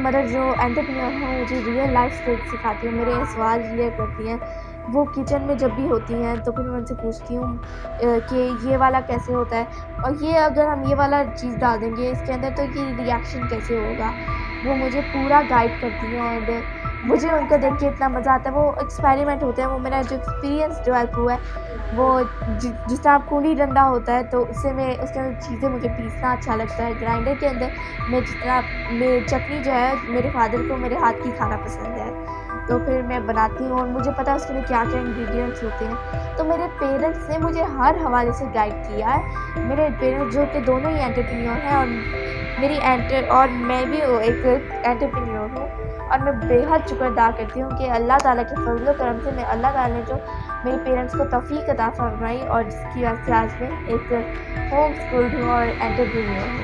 Mother जो entrepreneur हैं मुझे रियल लाइफ स्किल्स सिखाती हैं, मेरे सवाल क्लियर करती हैं। वो किचन में जब भी होती हैं तो फिर मैं उनसे पूछती हूँ कि ये वाला कैसे होता है, और ये अगर हम ये वाला चीज़ डाल देंगे इसके अंदर तो ये रिएक्शन कैसे होगा। वो मुझे पूरा गाइड करती हैं एंड मुझे उनको देख के इतना मज़ा आता है। वो एक्सपेरिमेंट होते हैं, वो मेरा जो एक्सपीरियंस डेवलप हुआ है वो जिस तरह कूली डंडा होता है तो उससे मैं उसके अंदर चीज़ें मुझे पीसना अच्छा लगता है। ग्राइंडर के अंदर मैं जितना मैं चटनी जो है मेरे फादर को मेरे हाथ की खाना पसंद है, तो फिर मैं बनाती हूँ और मुझे पता है उसके लिए क्या-क्या इंग्रीडिएंट्स होते हैं। तो मेरे पेरेंट्स ने मुझे हर हवाले से गाइड किया है। मेरे पेरेंट्स जो कि दोनों ही एंटरप्रेन्योर हैं और मैं भी एक एंटरप्रेन्योर हूँ, और मैं बेहद शुक्र करती हूँ कि अल्लाह ताला के फज़्ल व करम से मैं अल्लाह ताला ने जो मेरे पेरेंट्स को तौफ़ीक अता फ़रमाई और जिसकी वजह से आज मैं एक होम स्कूल्ड हूँ और एंटरप्रेन्योर हूँ।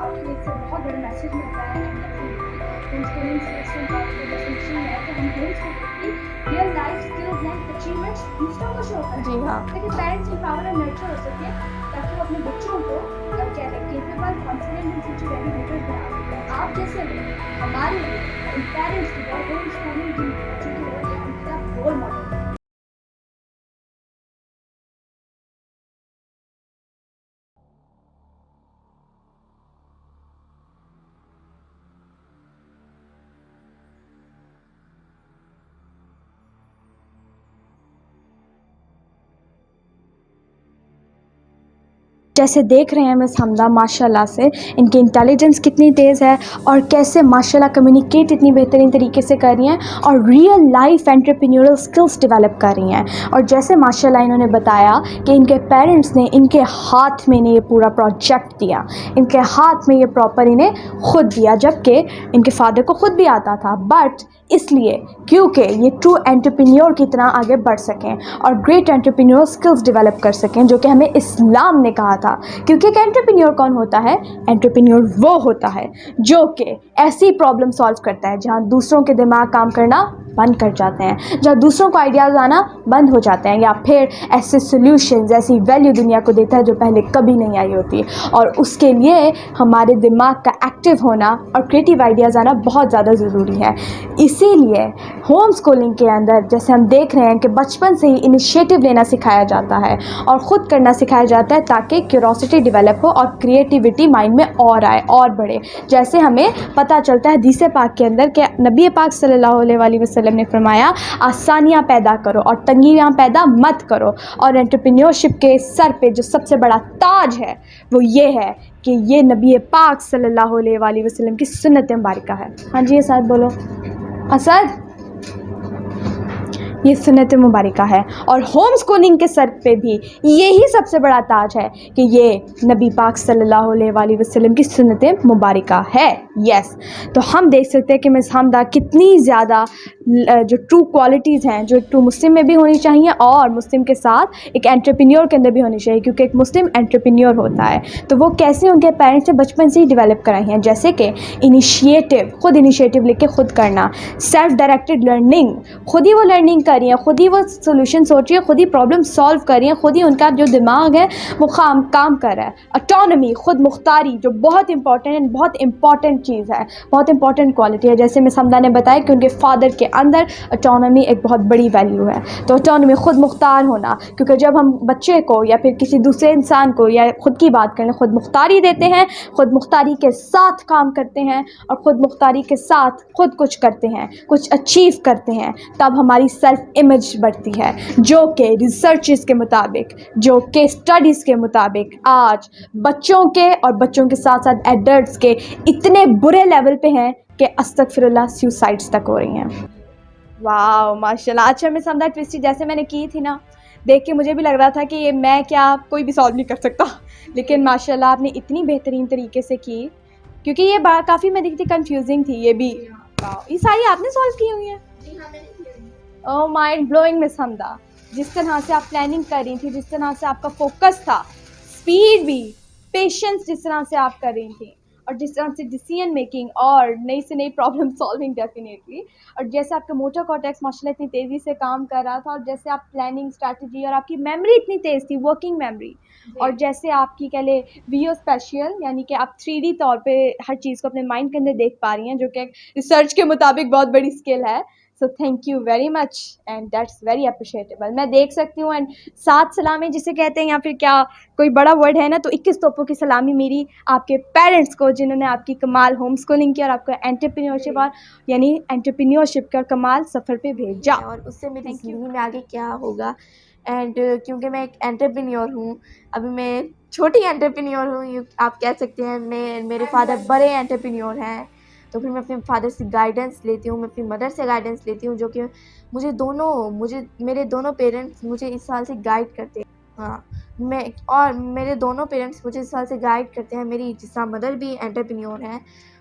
आपके एक से बहुत बड़ा मैसेज मिलता है होमस्कूलिंग सिस्टम का जो मिशन है कि हम होमस्कूलिंग की real life skills and achievements दूसरों को शो करें, जी हाँ। ताकि पेरेंट्स एम्पावर एंड नर्चर हो सके, ताकि वो अपने बच्चों को capable confident and future ready leaders बना सकें। आप जैसे लोग हमारे लिए उन पेरेंट्स की और होम स्कूलिंग जिन बच्चों की वजह से उनका रोल मॉडल है। जैसे देख रहे हैं मिस हमदा माशाल्लाह से इनकी इंटेलिजेंस कितनी तेज़ है और कैसे माशाल्लाह कम्युनिकेट इतनी बेहतरीन तरीके से कर रही हैं और real life entrepreneurial skills develop कर रही हैं। और जैसे माशाल्लाह इन्होंने बताया कि इनके पेरेंट्स ने इनके हाथ में इन्हें ये पूरा प्रोजेक्ट दिया, इनके हाथ में ये प्रॉपर इन्हें ख़ुद दिया, जबकि इनके फादर को ख़ुद भी आता था, बट इसलिए क्योंकि ये ट्रू एंटरप्रेन्योर की तरह आगे बढ़ सकें और ग्रेट एंटरप्रेन्योर स्किल्स डेवलप कर सकें, जो कि हमें इस्लाम ने कहा था। क्योंकि एक एंटरप्रेन्योर कौन होता है? एंटरप्रेन्योर वो होता है जो कि ऐसी प्रॉब्लम सॉल्व करता है जहाँ दूसरों के दिमाग काम करना बंद कर जाते हैं, जहाँ दूसरों को आइडियाज़ आना बंद हो जाते हैं, या फिर ऐसे सॉल्यूशंस, ऐसी वैल्यू दुनिया को देता है जो पहले कभी नहीं आई होती। और उसके लिए हमारे दिमाग का एक्टिव होना और क्रिएटिव आइडियाज़ आना बहुत ज़्यादा ज़रूरी है। इसीलिए होम स्कूलिंग के अंदर जैसे हम देख रहे हैं कि बचपन से ही इनिशिएटिव लेना सिखाया जाता है और ख़ुद करना सिखाया जाता है, ताकि क्यूरोसिटी डेवलप हो और क्रिएटिविटी माइंड में और आए और बढ़े। जैसे हमें पता चलता है हदीस पाक के अंदर कि नबी पाक सल्लल्लाहु अलैहि वसल्लम ने फरमाया, आसानियाँ पैदा करो और तंगियाँ पैदा मत करो। और एंटरप्रेन्योरशिप के सर पे जो सबसे बड़ा ताज है वो ये है कि ये नबी पाक सल्लल्लाहु अलैहि वसल्लम की सुन्नत मुबारका है। हाँ जी असद बोलो। असद, ये सुन्नत मुबारका है। और होम स्कूलिंग के सर पे भी यही सबसे बड़ा ताज है कि ये नबी पाक सल्लल्लाहु अलैहि वसल्लम की सुन्नत मुबारका है। यस, तो हम देख सकते हैं कि मिस हमदा कितनी ज़्यादा जो ट्रू क्वालिटीज़ हैं जो ट्रू मुस्लिम में भी होनी चाहिए और मुस्लिम के साथ एक एंटरप्रेन्योर के अंदर भी होनी चाहिए, क्योंकि एक मुस्लिम एंटरप्रेन्योर होता है तो वो कैसे उनके पेरेंट्स से बचपन से ही डेवलप कराई हैं। जैसे कि इनिशिएटिव, खुद इनिशिएटिव लेके खुद करना, सेल्फ डायरेक्टेड लर्निंग, खुद ही वो लर्निंग कर रही हैं, खुद ही वो सोल्यूशन सोच रही है, खुद ही प्रॉब्लम सॉल्व कर रही हैं, खुद ही उनका जो दिमाग है वो काम कर रहा है। ऑटोनॉमी, खुद मुख्तारी, जो बहुत इंपॉर्टेंट चीज़ है, बहुत इंपॉर्टेंट क्वालिटी है। जैसे मिस हमदा ने बताया कि उनके फादर के अंदर ऑटोनॉमी एक बहुत बड़ी वैल्यू है। तो ऑटोनॉमी, खुद मुख्तार होना, क्योंकि जब हम बच्चे को या फिर किसी दूसरे इंसान को या खुद की बात करें, खुद मुख्तारी देते हैं, खुद मुख्तारी के साथ काम करते हैं और खुद मुख्तारी के साथ खुद कुछ करते हैं, कुछ अचीव करते हैं, तब हमारी सेल्फ इमेज बढ़ती है, जो कि रिसर्चेस के मुताबिक, जो कि स्टडीज़ के मुताबिक आज बच्चों के और बच्चों के साथ साथ एडल्ट्स के इतने बुरे लेवल पे हैं कि अस्तगफिरुल्लाह सुसाइड्स तक हो रही हैं। वाह माशाल्लाह। अच्छा मिस हमदा, ट्विस्टी जैसे मैंने की थी ना, देख के मुझे भी लग रहा था कि ये मैं क्या कोई भी सॉल्व नहीं कर सकता, लेकिन माशाल्लाह आपने इतनी बेहतरीन तरीके से की, क्योंकि ये बात काफ़ी मैं देखती कंफ्यूजिंग थी। ये भी ये सारी आपने सॉल्व की हुई है। ओह माइंड ब्लोइंग मिस हमदा, जिस तरह से आप प्लानिंग कर रही थी, जिस तरह से आपका फोकस था, स्पीड भी, पेशेंस जिस तरह से आप कर रही थी, और जिस तरह से डिसीजन मेकिंग और नई से नई प्रॉब्लम सॉल्विंग डेफिनेटली, और जैसे आपका मोटर कॉर्टेक्स माशाल्लाह इतनी तेज़ी से काम कर रहा था, और जैसे आप प्लानिंग स्ट्रैटेजी और आपकी मेमोरी इतनी तेज़ थी, वर्किंग मेमोरी, और जैसे आपकी कह लें वियो स्पेशियल, यानी कि आप 3D तौर पे हर चीज़ को अपने माइंड के अंदर देख पा रही हैं, जो कि रिसर्च के मुताबिक बहुत बड़ी स्किल है। So thank you very much and that's very appreciable. मैं देख सकती हूँ, एंड 7 सलामी जिसे कहते हैं, या फिर क्या कोई बड़ा वर्ड है ना, तो 21 तोपों की सलामी मेरी आपके पेरेंट्स को, जिन्होंने आपकी कमाल होम स्कूलिंग की और आपको एंटरप्रेन्योरशिप और यानी एंटरप्रेन्योरशिप का कमाल सफ़र पे भेजा। और उससे मेरी थैंक यू। ज़िंदगी में आगे क्या होगा। एंड क्योंकि मैं एक एंटरप्रेन्योर हूँ, अभी मैं छोटी एंटरप्रेन्योर हूँ, यूँ आप कह सकते हैं। मेरे फादर बड़े एंटरप्रेन्योर हैं, तो फिर मैं अपने फादर से गाइडेंस लेती हूँ, मैं अपनी मदर से गाइडेंस लेती हूँ, जो कि मेरे दोनों पेरेंट्स मुझे इस साल से गाइड करते हैं। हाँ, मेरे दोनों पेरेंट्स मुझे इस साल से गाइड करते हैं। मेरी जिस तरह मदर भी एंटरप्रेन्योर हैं,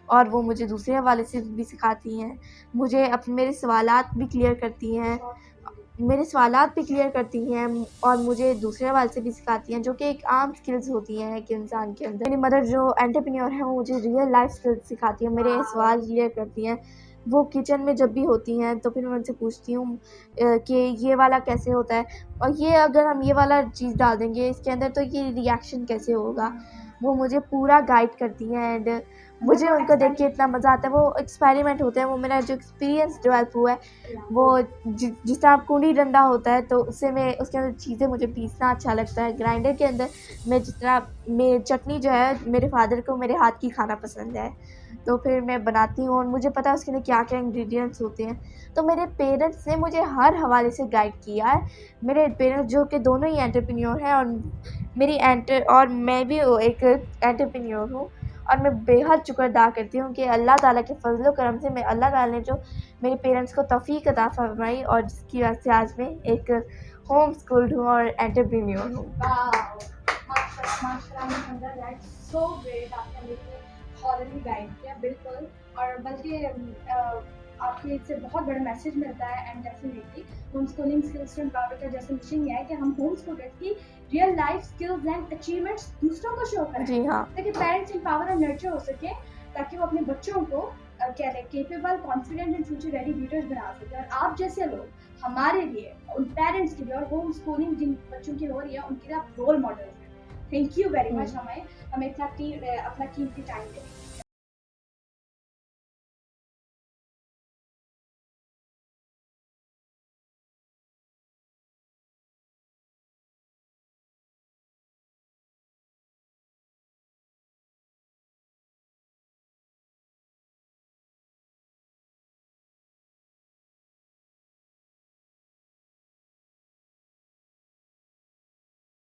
और वो मुझे दूसरे हवाले से भी सिखाती हैं। मुझे मेरे सवालात भी क्लियर करती हैं, और मुझे दूसरे हवाले से भी सिखाती हैं, जो कि एक आम स्किल्स होती हैं एक इंसान के अंदर। मेरी मदर जो एंटरप्रेन्योर है, वो मुझे रियल लाइफ स्किल्स सिखाती हैं, मेरे सवाल क्लियर करती हैं। वो किचन में जब भी होती हैं, तो फिर मैं उनसे पूछती हूँ कि ये वाला कैसे होता है, और ये अगर हम ये वाला चीज़ डाल देंगे इसके अंदर, तो ये रिएक्शन कैसे होगा। वो मुझे पूरा गाइड करती हैं, एंड मुझे उनको देख के इतना मज़ा आता है। वो एक्सपेरिमेंट होते हैं, वो मेरा जो एक्सपीरियंस डेवलप हुआ है, वो जिस तरह कूली डंडा होता है, तो उससे मैं उसके अंदर चीज़ें मुझे पीसना अच्छा लगता है। ग्राइंडर के अंदर मैं जिस तरह मैं चटनी जो है, मेरे फादर को मेरे हाथ की खाना पसंद है, तो फिर मैं बनाती हूँ, और मुझे पता है उसके अंदर क्या-क्या इंग्रीडिएंट्स होते हैं। तो मेरे पेरेंट्स ने मुझे हर हवाले से गाइड किया है। मेरे पेरेंट्स जो कि दोनों ही एंटरप्रेन्योर हैं, और मैं भी एक एंटरप्रेन्योर हूँ, और मैं बेहद शुक्र करती हूँ कि अल्लाह ताला के फ़ज़्ल व करम से अल्लाह ताला ने जो मेरे पेरेंट्स को तौफ़ीक अता फ़रमाई, और जिसकी वजह से आज मैं एक होम स्कूल्ड हूँ और एंटरप्रेन्योर हूँ। माशाल्लाह दैट्स सो ग्रेट। आपने हमें हॉरली गाइड किया बिल्कुल, और बल्कि आपके इससे बहुत बड़ा मैसेज मिलता है। And definitely home schooling skills to empower का जैसे मिशन ये है कि हम होम स्टूडेंट्स की real life skills and achievements दूसरों को शो करें, जी हाँ। ताकि पेरेंट्स एम्पावर और नर्चर हो सके, ताकि वो अपने बच्चों को क्या है capable, confident and future ready leaders बना सके। और आप जैसे लोग हमारे लिए, उन पेरेंट्स के लिए, और होम स्कूलिंग जिन बच्चों की हो रही है उनके लिए आप रोल मॉडल हैं। थैंक यू वेरी मच हमें इतना अपना कीमती टाइम देने के लिए।